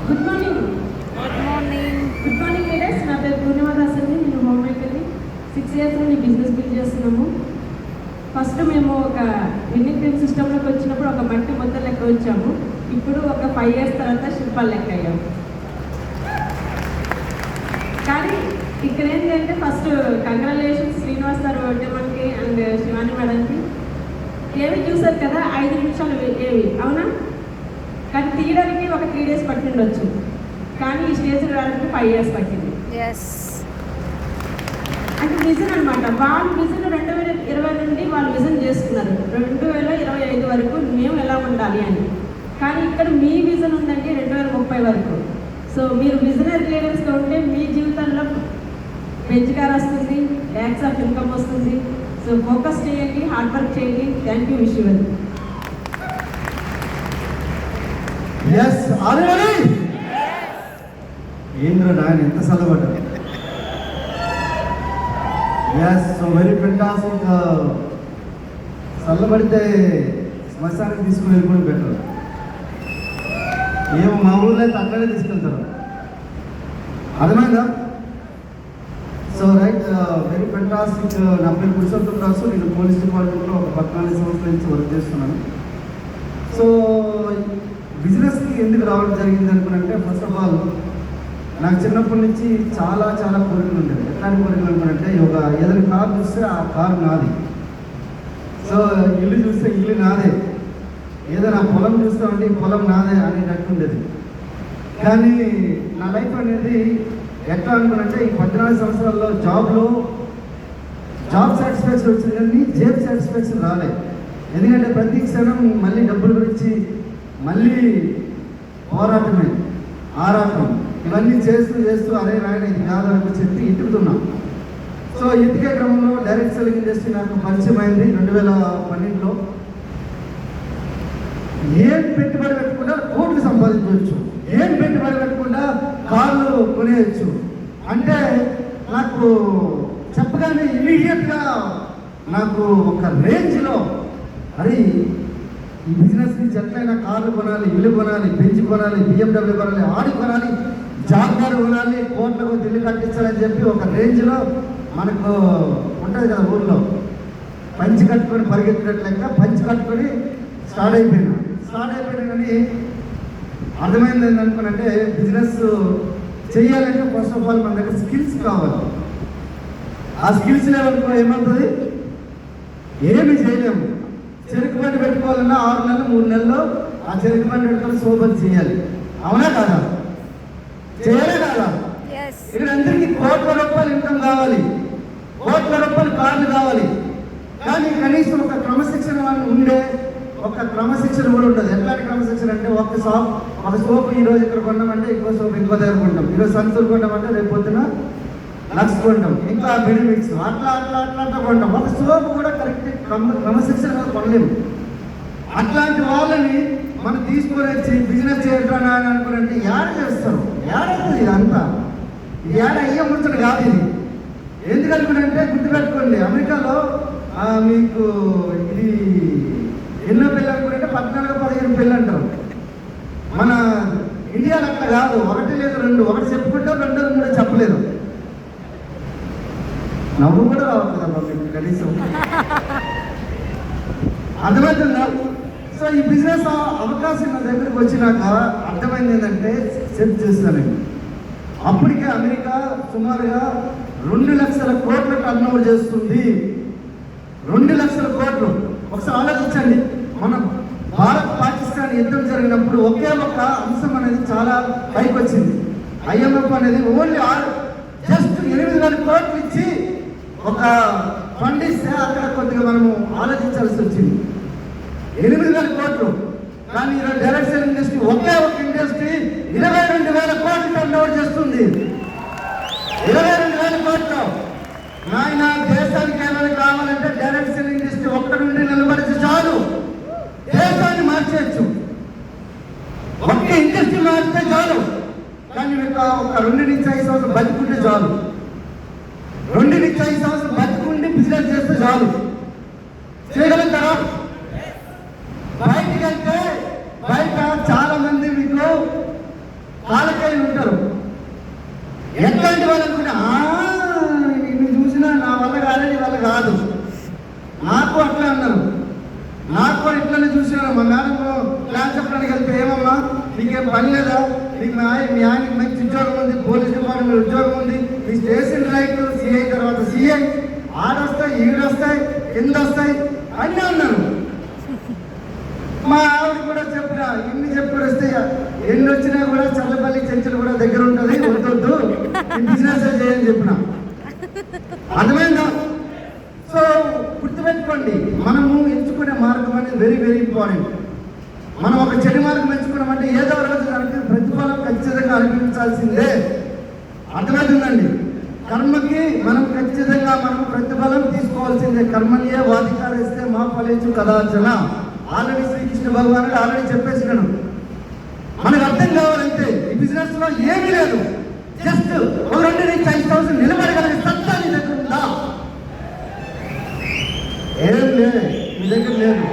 Good morning. Good morning. Good morning leaders. నా పేరు పూర్ణిమాదాస్ అండి. నేను హోమ్ మేకర్ని. 6 years నుండి బిజినెస్ బిల్డ్ చేస్తున్నాము. ఫస్ట్ మేము ఒక విన్నింగ్ టీమ్ సిస్టంలోకి వచ్చినప్పుడు ఒక మట్టి మొత్తం లెక్క వచ్చాము. ఇప్పుడు ఒక 5 years తర్వాత శిల్పాలు లెక్క అయ్యాము. కానీ ఇక్కడ ఏంటంటే ఫస్ట్ కంగ్రాచులేషన్స్ శ్రీనివాస్ సార్ వడ్డేమన్కి అండ్ శివాని మేడంకి. ఏవి చూసారు కదా 5 నిమిషాలు ఏవి అవునా? కానీ తీయడానికి ఒక 3 days పట్టిండొచ్చు. కానీ ఈ స్టేజ్ రావడానికి 5 years పట్టింది. అంటే విజన్ అనమాట. వాళ్ళ విజన్ 2020 నుండి వాళ్ళు విజన్ చేసుకున్నారు 2025 వరకు మేము ఎలా ఉండాలి అని. కానీ ఇక్కడ మీ విజన్ ఉందండి 2030 వరకు. సో మీరు విజనరీ లీడర్స్గా ఉంటే మీ జీవితంలో పెంచుగారు వస్తుంది, ల్యాక్స్ ఆఫ్ ఇన్కమ్ వస్తుంది. సో ఫోకస్ చేయండి, హార్డ్ వర్క్ చేయండి. Thank you. Wish you well. ఏంద్ర నాయన ఎంత చల్లబడ్డారు. So very fantastic. చల్లబడితే శ్మశానికి తీసుకుని వెళ్ళిపోయి బెటర్. ఏమో మా ఊళ్ళో అయితే అక్కడే తీసుకెళ్తారు. అర్థమైందా? So right, very fantastic. నా పేరు పురుషోత్తం రాసు. నేను పోలీస్ డిపార్ట్మెంట్లో ఒక 14 సంవత్సరాల నుంచి వర్క్ చేస్తున్నాను. సో బిజినెస్కి ఎందుకు రావడం జరిగింది అనుకున్నంటే, ఫస్ట్ ఆఫ్ ఆల్ నాకు చిన్నప్పటి నుంచి చాలా చాలా కోరికలు ఉండేవి. ఎట్లాంటి కోరికలు అనుకున్నంటే, ఒక ఏదైనా కారు చూస్తే ఆ కారు నాది, సో ఇల్లు చూస్తే ఇల్లు నాదే, ఏదైనా పొలం చూస్తామంటే ఈ పొలం నాదే అనేటట్టు ఉండేది. కానీ నా లైఫ్ అనేది ఎట్లా అనుకున్నంటే, ఈ 14 సంవత్సరాల్లో జాబ్ సాటిస్ఫాక్షన్ వచ్చింది కానీ జేబ్ సాటిస్ఫాక్షన్ రాలేదు. ఎందుకంటే ప్రతి క్షణం మళ్ళీ డబ్బుల గురించి మళ్ళీ పోరాటమే, ఆరాటం, ఇవన్నీ చేస్తూ అరే రాయన ఇది కాదని చెప్పి ఎత్తుకుతున్నాం. సో ఎత్తికే క్రమంలో డైరెక్ట్ సెల్లింగ్ ఇండస్ట్రీ నాకు పరిచయం అయింది 2012లో. ఏం పెట్టుబడి పెట్టకుండా కోట్లు సంపాదించవచ్చు, ఏం పెట్టుబడి పెట్టకుండా కార్లు కొనేయచ్చు అంటే నాకు చెప్పగానే ఇమీడియట్గా నాకు ఒక రేంజ్లో అరే ఈ బిజినెస్ నుంచి ఎట్లయినా కార్లు కొనాలి, ఇల్లు కొనాలి, బెంచ్ కొనాలి, BMW కొనాలి, ఆడి కొనాలి, జాగ్వార్ కొనాలి, కోట్లకు దిల్లు కట్టించాలని చెప్పి ఒక రేంజ్లో మనకు ఉంటుంది కదా ఊళ్ళో, పంచి కట్టుకొని పరిగెత్తినట్టు లెక్క పంచి కట్టుకొని స్టార్ట్ అయిపోయినా కానీ అర్థమైంది ఏంటనుకున్నంటే, బిజినెస్ చేయాలంటే ఫస్ట్ ఆఫ్ ఆల్ మన దగ్గర స్కిల్స్ కావాలి. ఆ స్కిల్స్ లేవనుకో ఏమవుతుంది, ఏమి చేయలేము. చెరుకు బండి పెట్టుకోవాలన్నా 6 నెలలు 3 నెలల్లో ఆ చెరుకు బండి పెట్టుకొని సోపతి చేయాలి. అవునా కాదా? చేయాలి కాదా? ఇక్కడ అందరికీ కోట్ల రూపాయలు ఇన్కమ్ కావాలి, కోట్ల రూపాయలు కార్లు కావాలి. కానీ కనీసం ఒక క్రమశిక్షణ వాళ్ళు ఉండే ఒక క్రమశిక్షణ కూడా ఉండదు. ఎట్లాంటి క్రమశిక్షణ అంటే, ఒక సోపు ఈరోజు ఇక్కడ కొన్నామంటే ఇంకో సోపు ఇంకో దగ్గర కొంటాం, ఈరోజు సంతూరు కొంటామంటే రేపు పొద్దున లక్స్ కొంటాం, ఇంకా బెనిఫిట్స్ అట్లా కొంటాం. ఒక సోపు కూడా కరెక్ట్ క్రమశిక్షణ కొనలేము. అట్లాంటి వాళ్ళని మనం తీసుకొని వచ్చి బిజినెస్ చేయడం అని అనుకున్నట్టు యాడ చేస్తారు, ఏడవుతుంది ఇదంతా. ఇది ఏడ అయ్యే ముచ్చట కాదు ఇది. ఎందుకనుకుంటే గుర్తుపెట్టుకోండి, అమెరికాలో మీకు ఇది ఎన్నో పెళ్ళి అనుకుంటే 14-15 పెళ్ళి అంటారు. మన ఇండియాలో అట్లా కాదు, 1 లేదు 2, 1 చెప్పుకుంటాం, 2 3 చెప్పలేదు. నవ్వు కూడా రావట్లేదమ్మా మీకు కనీసం, అర్థమవుతుందా? సో ఈ బిజినెస్ అవకాశం నా దగ్గరికి వచ్చినాక అర్థమైంది ఏంటంటే, సెట్ చేస్తానండి. అప్పటికే అమెరికా సుమారుగా 2 లక్షల కోట్ల టర్న్ ఓవర్ చేస్తుంది. 2 లక్షల కోట్లు. ఒకసారి ఆలోచించండి, మన భారత్ పాకిస్తాన్ యుద్ధం జరిగినప్పుడు ఒకే ఒక అంశం అనేది చాలా పైకి వచ్చింది. IMF అనేది ఓన్లీ జస్ట్ 8,000 కోట్లు ఇచ్చి ఒక ఫండ్ ఇస్తే అక్కడ కొద్దిగా మనము ఆలోచించాల్సి వచ్చింది. 8,000 కోట్లు. కానీ ఈరోజు డైరెక్ట్ సెల్లింగ్ ఇండస్ట్రీ ఒకే ఒక ఇండస్ట్రీ 22,000 కోట్లు టర్న్ ఓవర్ చేస్తుంది. 22,000 కోట్లు. నాయన దేశానికి ఏమైనా కావాలంటే డైరెక్ట్ సెల్లింగ్ ఇండస్ట్రీ ఒక్క నుండి నిలబడితే చాలు, దేశాన్ని మార్చేయచ్చు. ఒక్క ఇండస్ట్రీ మారితే చాలు. కానీ ఒక 2 నుంచి 5 సంవత్సరాలు బతుకుంటే చాలు, 2 నుంచి 5 సంవత్సరాలు బతుకుండి బిజినెస్ చేస్తే చాలు. చేయగలుగుతారా? బయటికి వెళ్తే బయట చాలా మంది మీకు కాలకాయలు ఉంటారు. ఎట్లాంటి వాళ్ళు అనుకుంటే నిన్ను చూసినా నా వల్ల కాదు, నీ వల్ల కాదు. నాకు అట్లా అన్నారు. నాకు కూడా ఇట్లనే చూసినారు. మా మేడం క్లాస్ చెప్పడానికి వెళ్తే, ఏమమ్మా నీకేం పని లేదా, నీకు మీ ఆయనకి మంచి ఉద్యోగం ఉంది, పోలీస్ డిపార్ట్మెంట్ ఉద్యోగం ఉంది, మీ స్టేషన్ రైట్ సిఐ తర్వాత సిఐ, ఆడొస్తాయి ఈడొస్తాయి కింద వస్తాయి అన్నీ అన్నారు. మా ఆవిడ కూడా చెప్పిన, ఇన్ని చెప్పి వస్తే ఎన్ని వచ్చినా కూడా చల్లపల్లి చర్చలు కూడా దగ్గర ఉంటుంది, వద్దొద్దు బిజినెస్ చేయని చెప్పిన. అర్థమైందా? సో గుర్తుపెట్టుకోండి, మనము ఎంచుకునే మార్గం అనేది వెరీ వెరీ ఇంపార్టెంట్. మనం ఒక చెడు మార్గం ఎంచుకున్నామంటే ఏదో రోజు దానికి ప్రతిఫలం ఖచ్చితంగా అనిపించాల్సిందే. అర్థమవుతుందండి? కర్మకి మనం ఖచ్చితంగా మనం ప్రతిఫలం తీసుకోవాల్సిందే. కర్మనియే వాధికారిస్తే మా ఫలించు కదాచన. ఆల్రెడీ శ్రీకృష్ణ భగవానుడు ఆల్రెడీ చెప్పేసినాడు. మనకు అర్థం కావాలంటే ఈ బిజినెస్ లో ఏమీ లేదు, జస్ట్ 2 నుంచి 5,000 నిలబడగలిగే సత్తా నీ దగ్గర ఉందా? ఏం లేదు, మీ దగ్గర లేదు.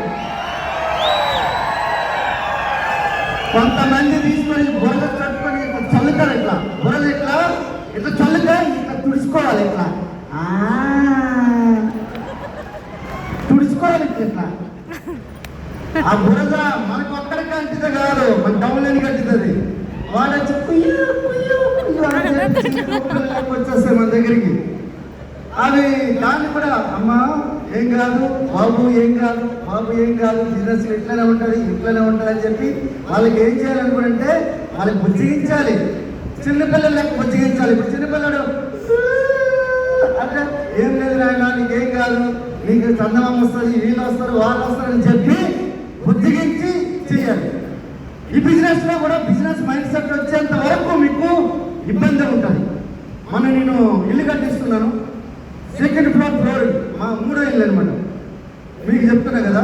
కొంతమంది తీసుకొని బురద కట్టుకొని చల్లుతారు. ఇట్లా బురద ఇట్లా ఇట్లా చల్లుతా ఇట్లా తుడుచుకోవాలి, ఇట్లా తుడుచుకోవాలి ఇట్లా. ఆ బురద మనకు ఒక్కడికి అంటిదే కాదు, మన డౌన్లైన్కి అంటుతుంది. వాడు వచ్చి వచ్చేస్తాయి మన దగ్గరికి. అవి దాన్ని కూడా అమ్మా ఏం కాదు, బాబు ఏం కాదు, బాబు ఏం కాదు, బిజినెస్ ఇట్లనే ఉంటుంది ఇట్లనే ఉంటుంది అని చెప్పి వాళ్ళకి ఏం చేయాలనుకుంటే వాళ్ళకి బుజ్జిగించాలి. చిన్నపిల్లలు లెక్క బుజ్జిగించాలి. ఇప్పుడు చిన్నపిల్లడు అంటే ఏం లేదు నాయన నీకేం కాదు, నీకు చందమామ వస్తుంది, వీళ్ళు వస్తారు, వాళ్ళు వస్తారు అని చెప్పి బుజ్జిగించి చేయాలి. ఈ బిజినెస్ లో కూడా బిజినెస్ మైండ్ సెట్ వచ్చేంత వరకు మీకు ఇబ్బంది ఉంటుంది. నేను ఇల్లు కట్టిస్తున్నాను, 2nd ఫ్లోర్ మా 3వ ఇల్లు అనమాట. మీకు చెప్తున్నా కదా,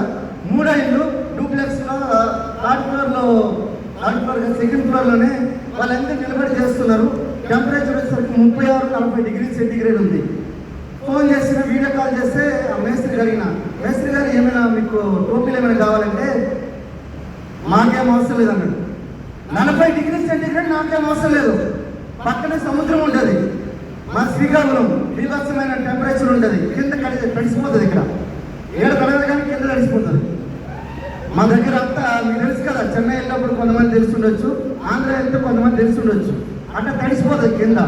3వ ఇల్లు డూప్లెక్స్ లో 3rd ఫ్లోర్ 2nd ఫ్లోర్లోనే వాళ్ళంతా నిలబడి చేస్తున్నారు. టెంపరేచర్ వచ్చేసరికి 36-40 డిగ్రీ సెంటిగ్రేడ్ ఉంది. ఫోన్ చేసిన, వీడియో కాల్ చేస్తే ఆ మేస్త్రి అడిగిన, మేస్త్రి గారు ఏమైనా మీకు టోపీలు ఏమైనా కావాలంటే మాకేం అవసరం లేదు అన్నాడు. 40 డిగ్రీ సెంటిగ్రేడ్ నాకేం అవసరం లేదు. పక్కనే సముద్రం ఉంటుంది, మా శ్రీకాకుళం బీభత్సమైన టెంపరేచర్ ఉంటుంది, కింద తడిసిపోతుంది. ఇక్కడ ఏడు కడగదు కానీ కింద తడిసిపోతుంది. మా దగ్గర అంతా మీకు తెలుసు కదా, చెన్నై వెళ్ళినప్పుడు కొంతమంది తెలిసి ఉండొచ్చు, ఆంధ్ర వెళ్తే కొంతమంది తెలిసి ఉండొచ్చు. అంటే తడిసిపోతుంది కింద.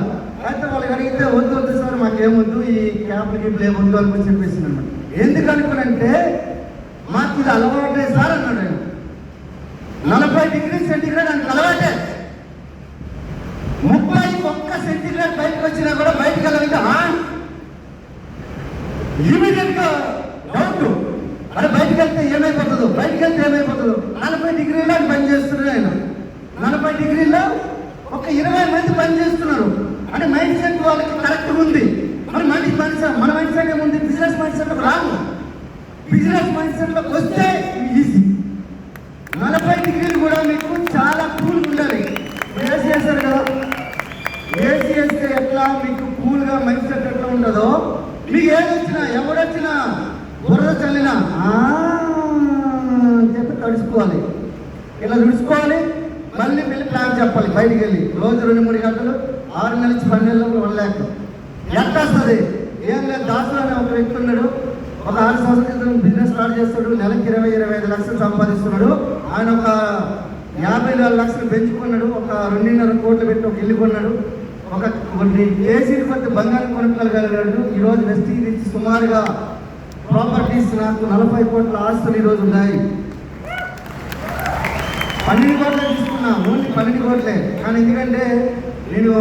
అయితే వాళ్ళకి అడిగితే వద్దు సార్ మాకేమొద్దు, ఈ క్యాప్లు గిప్లు ఏమొద్దు అని చెప్పేసి అనమాట. ఎందుకు అనుకునంటే మాకు ఇది అలవాటే సార్ అన్నాడు ఆయన. 40 డిగ్రీ సెంటిగ్రేడ్ అని అలవాటే. 31 సెంటిగ్రేడ్ బయటకు వచ్చినా కూడా బయటకు వెళ్ళాలంటే ఇమీడియట్ గా డౌట్, అరే బయటకు వెళ్తే ఏమైపోతుందో 40 డిగ్రీలో పని చేస్తున్నారు ఆయన. 40 డిగ్రీలో ఒక 20 మంది పని చేస్తున్నారు. అంటే మైండ్ సెట్ వాళ్ళకి కరెక్ట్ ఉంది. మరి మన మైండ్ సెట్ ఏముంది? బిజినెస్ మైండ్ సెట్ రాదు. బిజినెస్ మైండ్ సెట్ లోకి వస్తే ఈజీ. 40 డిగ్రీలు కూడా మీకు చాలా కూల్ ఉండాలి. ఏసీ వేస్తారు కదా, ఏసీ వేస్తే ఎట్లా మీకు కూల్గా మైండ్ సెట్ ఎట్లా ఉండదో, మీకు ఏది వచ్చినా ఎవడొచ్చినా బురద చల్లినా చెప్పి తడుచుకోవాలి. ఇలా తుడుచుకోవాలి, మళ్ళీ ప్లాన్ చెప్పాలి. బయటికి వెళ్ళి రోజు 2-3 గంటలు, 6 నెలల నుంచి 12 నెలలు 1 lakh ఎట్లా వస్తుంది? ఏం లేదు, దాసు అనే ఒక వ్యక్తి ఉన్నాడు. ఒక 6 సంవత్సరాల క్రితం బిజినెస్ స్టార్ట్ చేస్తాడు. నెలకి 20-25 లక్షలు సంపాదిస్తున్నాడు. ఆయన ఒక 54 లక్షలు పెంచుకున్నాడు. ఒక 2.5 కోట్లు పెట్టి ఒక ఇల్లు కొన్నాడు. ఒక కేజీలు కొద్ది బంగారం కొనుక్కోగలిగాడు. ఈరోజు వెస్టింగ్ నుంచి సుమారుగా ప్రాపర్టీస్ నాకు 40 కోట్ల ఆస్తులు ఈరోజు ఉన్నాయి. 12 కోట్లే తీసుకున్నా, ఓన్లీ 12 కోట్లే. కానీ ఎందుకంటే నేను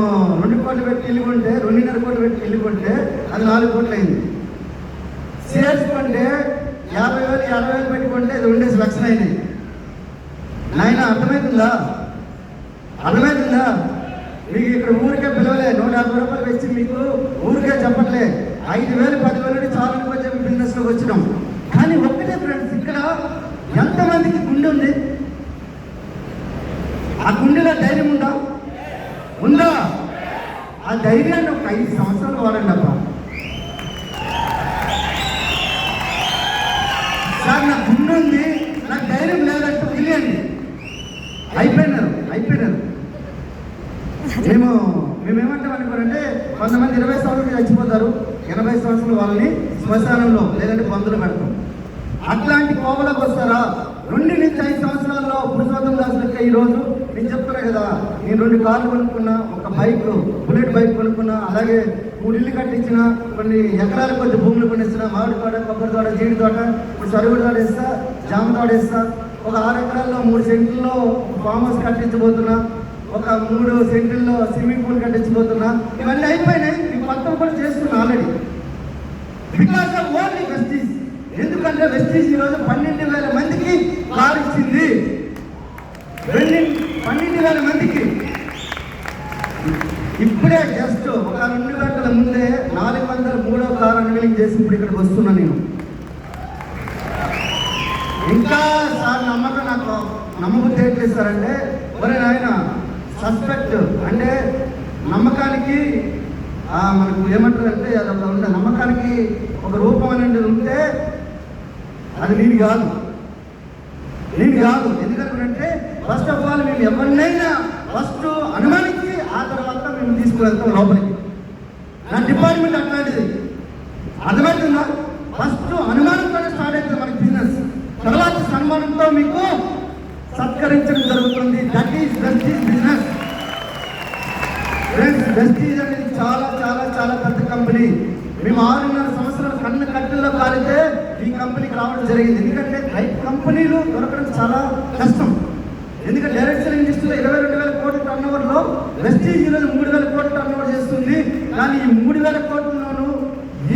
2 కోట్లు పెట్టి ఇల్లు కొంటే, 2.5 కోట్లు పెట్టి ఇల్లు కొంటే అది 4 కోట్లు అయింది. షేర్స్ కొంటే 50,000 60,000 పెట్టుకుంటే అది 2 లక్షలు అయినాయి. నాయన అర్థమవుతుందా? మీకు ఇక్కడ ఊరికే పిలవలే, 150 రూపాయలు పెంచి మీకు ఊరికే చెప్పట్లే. 5,000 10,000 చాలా చెప్పి బిజినెస్లోకి వచ్చినాం. కానీ ఒక్కటే ఫ్రెండ్స్, ఇక్కడ ఎంతమందికి గుండె ఉంది? ఆ గుండెలో ధైర్యం ఉందా? ఆ ధైర్యాన్ని ఒక 5 సంవత్సరాలు వాడండి అబ్బా. సార్ నాకు గుండె ఉంది, నాకు ధైర్యం లేదంటే వదిలేయండి. అయిపోయినారు. మేమేమంటాం అనుకోరంటే కొంతమంది 20 సంవత్సరాలు చచ్చిపోతారు, 80 సంవత్సరాలు వాళ్ళని శ్మశానంలో లేదంటే బంధువులు పెడతాం. అట్లాంటి కోవలకు వస్తారా? 2 నుంచి 5 సంవత్సరాల్లో పురుషోత్తం దాస్ లెక్క ఈరోజు నేను చెప్తున్నా కదా, నేను 2 కార్లు కొనుక్కున్నా, ఒక బైక్ బుల్లెట్ బైక్ కొనుక్కున్నా, అలాగే 3 ఇల్లు కట్టించిన, కొన్ని ఎకరాల కొద్ది భూములు కొనిస్తున్నా, మామిడి తోట, కొబ్బరి తోట, జీడి తోట, ఇప్పుడు సరుగుడు తోట వేస్తా, జామ తోట వేస్తా, ఒక 6 ఎకరాల్లో 3 సెంట్లలో ఫామ్ హౌస్ కట్టించబోతున్నా, ఒక 3 సెంట్లలో స్విమ్మింగ్ పూల్ కట్టించబోతున్నా. ఇవన్నీ అయిపోయినాయి, ఈ కొత్త కూడా చేస్తున్నా already because of only Vestige. ఎందుకంటే వెస్టీజ్ ఈరోజు 12,000 మందికి కారు ఇచ్చింది. 12,000 మందికి ఇప్పుడే జస్ట్ ఒక 2 గంటల ముందే 403వ కారు అన్వీలింగ్ చేసి ఇప్పుడు ఇక్కడికి వస్తున్నా నేను. ఇంకా సార్ నమ్మకం నాకు నమ్మబుద్ధి ఏం చేస్తారంటే, ఒరే నాయన సస్పెక్ట్ అంటే నమ్మకానికి మనకు ఏమంటారంటే అదొక ఉండే నమ్మకానికి ఒక రూపం అనేది ఉంటే అది నేను కాదు. ఎందుకంటే ఫస్ట్ ఆఫ్ ఆల్ మేము ఎవరినైనా ఫస్ట్ అనుమానించి ఆ తర్వాత మేము తీసుకువెళ్తాం లోపలికి. నా డిపార్ట్మెంట్ అట్లాంటిది, అర్థమవుతుందా? ఫస్ట్ అనుమానంతోనే స్టార్ట్ అవుతుంది మనకి బిజినెస్, తర్వాత సన్మానంతో మీకు సత్కరించడం జరుగుతుంది. That is Vestige business. Friends, Vestige అనేది చాలా చాలా చాలా పెద్ద కంపెనీ. మేము 6.5 సంవత్సరాలు కన్ను కట్టెల్లో కాలితే ఈ కంపెనీకి రావడం జరిగింది. ఎందుకంటే రైట్ కంపెనీలు దొరకడం చాలా కష్టం. ఎందుకంటే డైరెక్ట్ సెల్లింగ్ ఇండస్ట్రీలో 22,000 కోట్ల టర్న్ ఓవర్లో వెస్టీజ్ ఈరోజు 3,000 కోట్ల టర్న్ ఓవర్ చేస్తుంది. కానీ ఈ 3,000 కోట్లలోనూ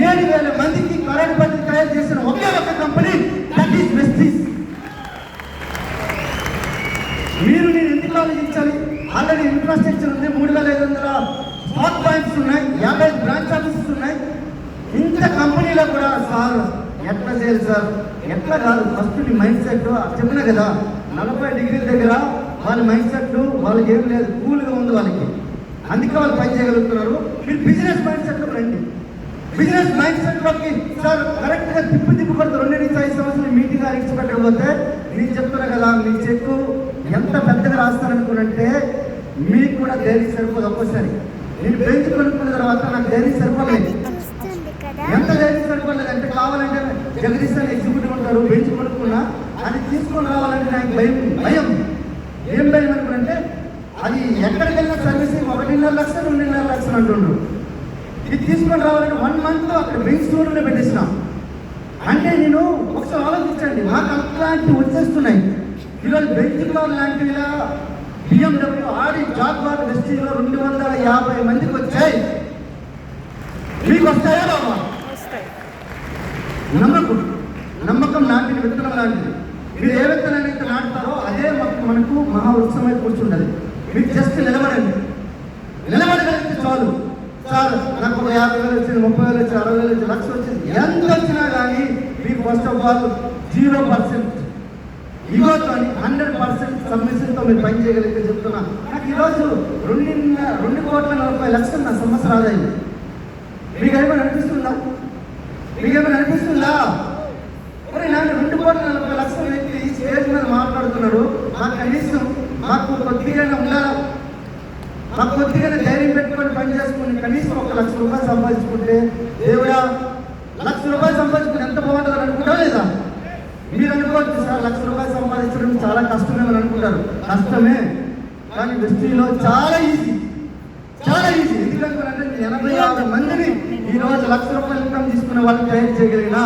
7,000 మందికి కరెంట్ బడ్జెట్ తయారు చేసిన ఒకే ఒక కంపెనీ, దట్ ఈస్ వెస్టీజ్. మీరు నేను ఎందుకు ఆలోచించాలి? ఆల్రెడీ ఇన్ఫ్రాస్ట్రక్చర్ ఉంది, 3,500 స్పాట్ పాయింట్స్ ఉన్నాయి, 50 బ్రాంచ్ ఆఫీసెస్ ఉన్నాయి. ఇంత కంపెనీలో కూడా సార్ ఎట్లా చేయాలి సార్? ఎట్లా కాదు, ఫస్ట్ నీ మైండ్ సెట్ చెప్పినా కదా, 40 డిగ్రీల దగ్గర వాళ్ళ మైండ్ సెట్ వాళ్ళకి ఏం లేదు, కూల్గా ఉంది వాళ్ళకి, అందుకే వాళ్ళు పని చేయగలుగుతున్నారు. మీరు బిజినెస్ మైండ్ సెట్లో రండి. బిజినెస్ మైండ్ సెట్లోకి సార్ కరెక్ట్గా తిప్పు కొడుతూ 2 నుంచి 5 సంవత్సరాలు మీటింగ్ ఇచ్చి పెట్టకపోతే నేను చెప్తున్నా కదా, మీ చెక్కు ఎంత పెద్దగా రాస్తారనుకున్నంటే మీకు కూడా ధైర్యం సరిపోదు. ఒక్కోసారి నేను బెంచ్ కొనుక్కున్న తర్వాత నాకు ధైర్యం సరిపోలేదు. ఎంత ధైర్యం సరిపోలేదు అంటే, కావాలంటే జగదీష్ అని ఎగ్జిక్యూటివ్ ఉంటారు, బెంచ్ కొనుక్కున్నా అది తీసుకొని రావాలంటే నాకు భయం. ఏం భయం అనుకుంటే, అది ఎక్కడికి వెళ్ళిన సర్వీసింగ్ 1.5 లక్షలు 2.5 లక్షలు అంటుండ్రు. ఇది తీసుకొని రావాలంటే 1 మంత్ అక్కడ బెంచ్ స్టూడియోలో పెట్టేసినాం. అంటే నేను ఒకసారి ఆలోచించండి, మాకు అట్లాంటివి వచ్చేస్తున్నాయి. ఈరోజు బెంచ్ క్లాబ్ లాంటివి BMW, ఆడి, జాగ్వార్, వెస్టీజ్లో 250 మందికి వచ్చాయి. మీకు వస్తాయా బాబా? నమ్మకం నాటిన విత్తనం లాంటిది. మీరు ఏ విత్తనాన్ని అయితే నాటుతారో అదే మనకు మహావృక్షమై కూర్చుంటుంది. మీరు జస్ట్ నిలబడగలిగితే చాలు. సార్ నాకు 50,000 వచ్చింది, 30,000 వచ్చింది, 60,000 వచ్చింది, 1,00,000 వచ్చింది, ఎంత వచ్చినా కానీ మీకు ఫస్ట్ ఆఫ్ ఆల్ 0% ఇగోతో 100% సబ్మిషన్తో మీరు పని చేయగలిగితే చెప్తున్నా. నాకు ఈరోజు 2,40,00,000 నా సంవత్సరం ఆదాయం. మీకు ఏమైనా అనిపిస్తుందా? మరి నేను 2,40,00,000 వ్యక్తి స్టేజ్ మీద మాట్లాడుతున్నాడు. మాకు కనీసం మాకు కొద్దిగా ఉండాలా, మాకు కొద్దిగా ధైర్యం పెట్టుకొని పని చేసుకుని కనీసం 1,00,000 రూపాయలు సంపాదించుకుంటే, దేవుడా 1,00,000 రూపాయలు సంపాదించుకుని ఎంత బాగుంటుందని అనుకుంటా లేదా? మీరు అనుకోవచ్చు సార్ 1,00,000 రూపాయలు సంపాదించడం చాలా కష్టమేమని అనుకుంటారు. కష్టమే, కానీ వెస్టీజ్లో చాలా ఈజీ. ఎందుకంటే 86 మందిని ఈరోజు 1,00,000 రూపాయలు ఇన్కమ్ తీసుకునే వాళ్ళని తయారు చేయగలిగిన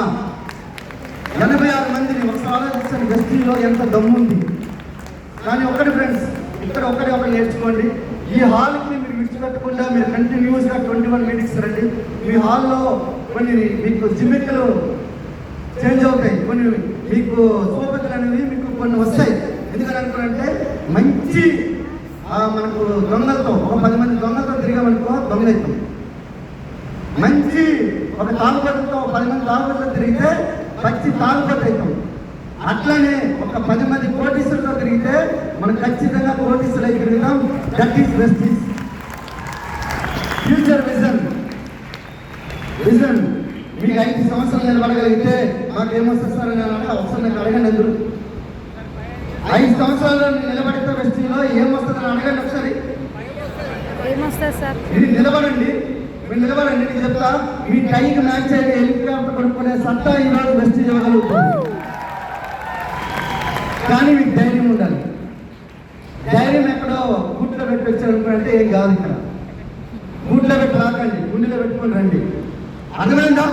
86 మందిని ఒకసారి ఆలోచించండి. వెస్టీజ్లో ఎంత దమ్ముంది. కానీ ఒకటి ఫ్రెండ్స్, ఇక్కడ ఒకటి నేర్చుకోండి. ఈ హాల్కి మీరు విడిచిపెట్టకుండా మీరు కంటిన్యూస్గా 21 మీటింగ్స్ రండి. మీ హాల్లో కొన్ని మీకు జిమ్మికలు చేంజ్ అవుతాయి, కొన్ని మీకు సోపతులు అనేవి మీకు కొన్ని వస్తాయి. ఎందుకని అనుకున్నంటే మంచి మనకు దొంగలతో ఒక 10 మంది దొంగలతో తిరిగామనుకో దొంగ అవుతాం. మంచి ఒక తాగుబడితో 10 మంది తాగుబడితో తిరిగితే పచ్చి తాగుబడి అవుతాం. అట్లానే ఒక 10 మంది కోటీసులతో తిరిగితే మనం ఖచ్చితంగా కోటీసులు అయి తిరుగుతాం. That is Vestige. Future vision మీకు 5 సంవత్సరాలు నిలబడగలిగితే మాకు ఏమొస్తుంది సార్ అని ఒకసారి నాకు అడగండి. ఎందుకు 5 సంవత్సరాలు నిలబడితే వెస్టీజ్లో ఏమొస్తుందని అడగండి ఒకసారి. వస్తుంది సార్. మీరు నిలబడండి, నేను చెప్తా. మీ టైంకి మ్యాచ్ అయ్యే హెలికాప్టర్ కొనుక్కునే సత్తా ఈరోజు వెస్టీజ్ ఇవ్వగలుగుతుంది. కానీ మీకు ధైర్యం ఉండాలి. ధైర్యం ఎక్కడో గుడ్లో పెట్టి వచ్చారనుకుంటే ఏం కాదు. ఇక్కడ గుడ్లో పెట్టి రాకండి, గుండెలో పెట్టుకొని రండి. అర్థమైందా?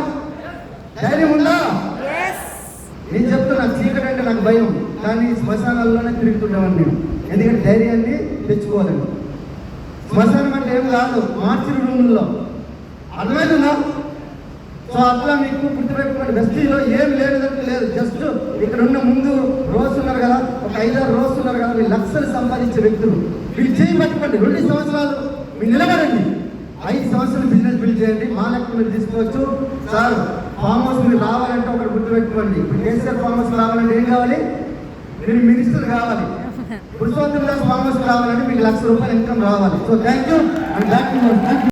ధైర్యం ఉందా? నేను చెప్తున్నా, చీకటి అంటే నాకు భయం, కానీ శ్మశానాల్లోనే తిరుగుతుండేవాడిని నేను. ఎందుకంటే ధైర్యాన్ని తెచ్చుకోవాలండి. శ్మశానం అంటే ఏం కాదు, మార్చి రూముల్లో. అర్థమవుతుందా? సో అట్లా మీకు గుర్తుపెట్టుకోండి, వెస్టీజ్లో ఏం లేదంటే లేదు. జస్ట్ ఇక్కడ ఉన్న ముందు రోజు ఉన్నారు కదా, ఒక 5-6 రోజు ఉన్నారు కదా, వీళ్ళు లక్షలు సంపాదించే వ్యక్తులు. వీళ్ళు చేయి పట్టుకోండి. 2 సంవత్సరాలు మీరు నిలబడండి. 5 సంవత్సరాలు బిజినెస్ బిల్డ్ చేయండి. మా లెక్క మీరు తీసుకోవచ్చు. సార్ ఫామ్ హౌస్ మీరు రావాలంటే ఒకటి గుర్తుపెట్టుకోండి. ఇప్పుడు కేసీఆర్ ఫామ్ హౌస్ రావాలంటే ఏం కావాలి? మీరు మినిస్టర్ కావాలి. పురుషోత్తమ దాస్ ఫామ్ హౌస్ రావాలంటే మీకు ₹1,00,000 ఇన్కమ్ రావాలి. So thank you.